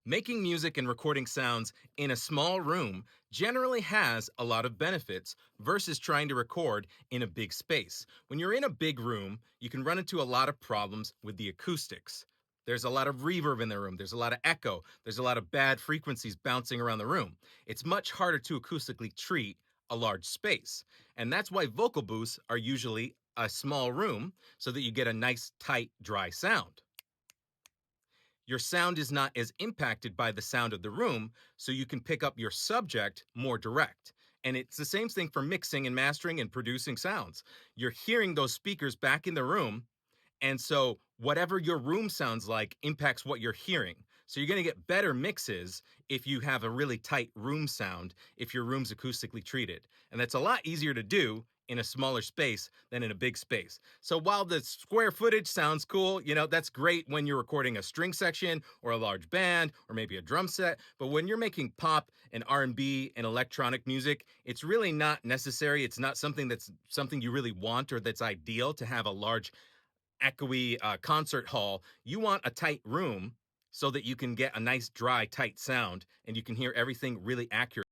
Making music and recording sounds in a small room generally has a lot of benefits versus trying to record in a big space. When you're in a big room, you can run into a lot of problems with the acoustics. There's a lot of reverb in the room, there's a lot of echo, there's a lot of bad frequencies bouncing around the room. It's much harder to acoustically treat a large space. And that's why vocal booths are usually a small room so that you get a nice, tight, dry sound. Your sound is not as impacted by the sound of the room, so you can pick up your subject more direct. And it's the same thing for mixing and mastering and producing sounds. You're hearing those speakers back in the room, and so whatever your room sounds like impacts what you're hearing. So you're going to get better mixes if you have a really tight room sound, if your room's acoustically treated. And that's a lot easier to do in a smaller space than in a big space. So while the square footage sounds cool, that's great when you're recording a string section or a large band or maybe a drum set, but when you're making pop and R&B and electronic music, it's really not necessary. It's not something you really want or that's ideal to have a large echoey concert hall. You want a tight room so that you can get a nice, dry, tight sound and you can hear everything really accurate.